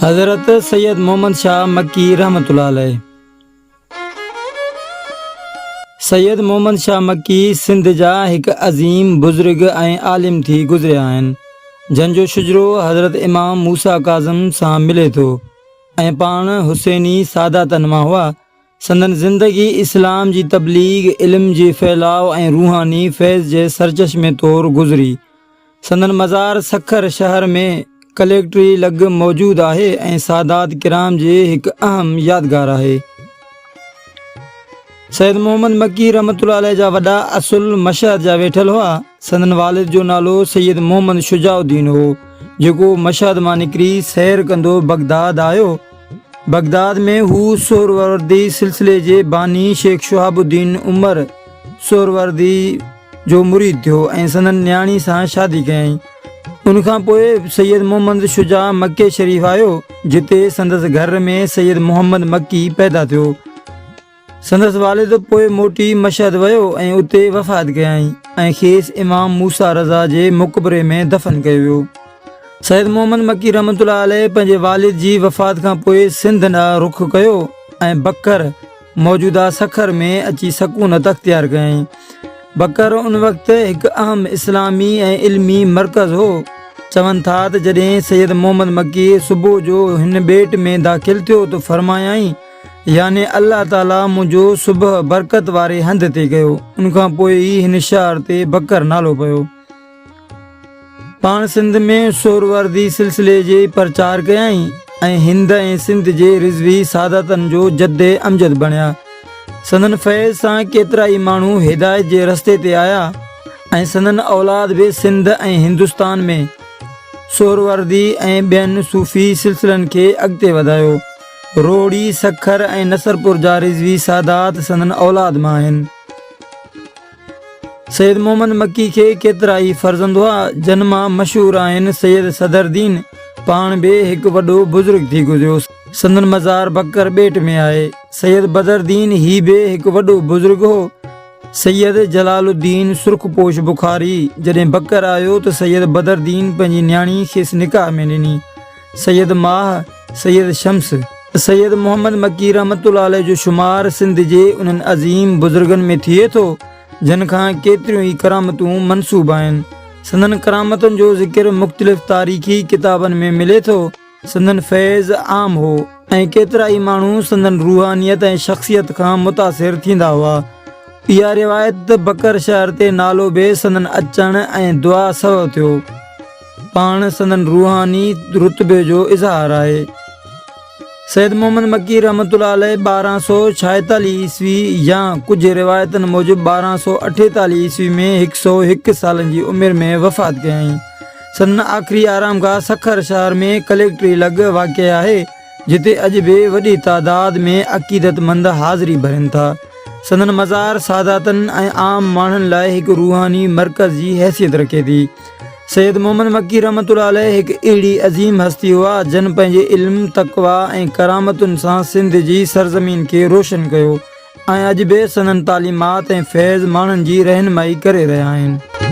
हज़रत सैयद मोहम्मद शाह मक्की रहमतुल्लाह अलैह। सैयद मोहम्मद शाह मक्की सिंध जा एक अज़ीम बुज़ुर्ग ऐं आलिम थी गुज़रिया आहिनि, जंहिंजो शुजरो हज़रत इमाम मूसा काज़िम सां मिले थो ऐं पाण हुसैनी सादातनि मां हुआ। संदन ज़िंदगी इस्लाम जी तबलीग, इल्म जे फैलाव ऐं रूहानी फैज़ जे सरचश्मे तौरु गुज़री। संदन मज़ार सखर शहर में कलेक्ट्री लॻ मौजूदु आहे ऐं सादात किराम जे हिकु अहम यादगार आहे। सैयद मोहम्मद मक्की रहमतुल्लाह अलैह जा वॾा असुल मशहद जा वेठल हुआ। संदन वालिद जो नालो सैयद मोहम्मद शुजाउद्दीन हो, जेको मशहद मां निकिरी सैर कंदो बगदाद आयो। बगदाद में हू सोहरवर्दी सिलसिले जे बानी शेख शहाबुद्दीन उमर सोहरवर्दी जो मुरीद थियो ऐं संदन न्याणी सां शादी कयईं। उन खां पोइ सैयद मोहम्मद शुजा मक्के शरीफ़ आयो, जिते संदसि घर में सैयद मोहम्मद मक्की पैदा थियो। संदसि वालिद पोइ मोटी मशहद वियो ऐं उते वफ़ात कयईं ऐं खेसि इमाम मूसा रज़ा जे मक़बरे में दफ़न कयो वियो। सैयद मोहम्मद मक्की रहमतुल्लाह अलैह पंहिंजे वालिद जी वफ़ात खां पोइ सिंध ॾांहुं रुख़ कयो ऐं बकर मौजूदा सखर में अची सकूनत अख़्तियार कयईं। बकर उन वक़्तु हिकु अहम इस्लामी ऐं इल्मी मर्कज़ हो। चवनि था त जॾहिं सैयद मोहम्मद मक्की सुबुह जो हिन ॿेट में दाख़िल थियो त फरमायाईं, याने अल्लाह ताला मुंहिंजो सुबुह बरकत वारे हंध ते कयो। उनखां पोइ ई हिन शहर ते बकर नालो पियो। पाण सिंध में सोहरवर्दी सिलसिले जे प्रचार कयईं ऐं हिंद ऐं सिंध जे रिज़वी सादातनि जो जद्दे अमजद बणिया। संदन फैज़ सां केतिरा ई माण्हू हिदायत जे रस्ते ते आया ऐं संदन औलाद बि सिंध ऐं हिंदुस्तान में सोहरवर्दी ऐं ॿियनि सूफ़ी सिलसिलनि खे अॻिते वधायो। रोड़ी, सखर ऐं नसरपुर जा रिज़वी सादात संदन औलाद मां आहिनि। सैयद मोहम्मद मक्की खे केतिरा ई फर्ज़ंद हुआ, जन मां मशहूर आहिनि सैयद सदरदीन, पाण बि हिकु वॾो बुज़ुर्ग थी गुज़रियो। संदन मज़ार बकर ॿेट में आहे। सैयद बदरदीन ही बि हिकु वॾो बुज़ुर्ग हो। सैयद जलालुद्दीन सुर्खपोश बुखारी जॾहिं बकर आयो त सैयद बदरदीन पंहिंजी न्याणी खेसि निकाह में ॾिनी। सैयद माह, सैयद शम्स। सैयद मोहम्मद मक्की रहमतुल्लाह अलैह जो शुमार सिंध जे उन्हनि अज़ीम बुज़ुर्गनि में थिए थो, जिन खां केतिरियूं ई करामतूं मनसूब आहिनि। संदन करामतुनि जो ज़िक्र मुख़्तलिफ़ तारीख़ी किताबनि में मिले थो। संदन फैज़ आम हो ऐं केतिरा ई माण्हू संदन रूहानियत ऐं शख़्सियत खां मुतासिर थींदा हुआ। इहा रिवायत बकर शहर ते नालो बि संदन अचण ऐं दुआ सबबु थियो। पाण संदन रूहानी रुतबे जो इज़हार आहे। सैयद मोहम्मद मक्की रहमतुल्लाह अलैह 1246 ईस्वी या कुझु रिवायतनि मूजिबि 1248 ईस्वी में 101 सालनि जी उमिरि में वफ़ात कयईं। संदन आख़िरी आरामगाह सखर शहर में कलेक्ट्री लॻ वाक़िअ आहे, जिते अॼु बि वॾी तादाद में अक़ीदतमंद हाज़िरी भरनि था। संदन मज़ार सादातनि ऐं आम माण्हुनि लाइ हिकु रूहानी मर्कज़ जी हैसियत रखे थी। सैयद मोहम्मद मक्की रहमतुल्लाह अलैह हिकु अहिड़ी अज़ीम हस्ती हुआ, जन पंहिंजे इल्म, तक़वा ऐं करामतुनि सां सिंध जी सरज़मीन खे रोशन कयो ऐं अॼु बि संदन तालीमात ऐं फैज़ माण्हुनि जी रहनुमाई करे रहिया आहिनि।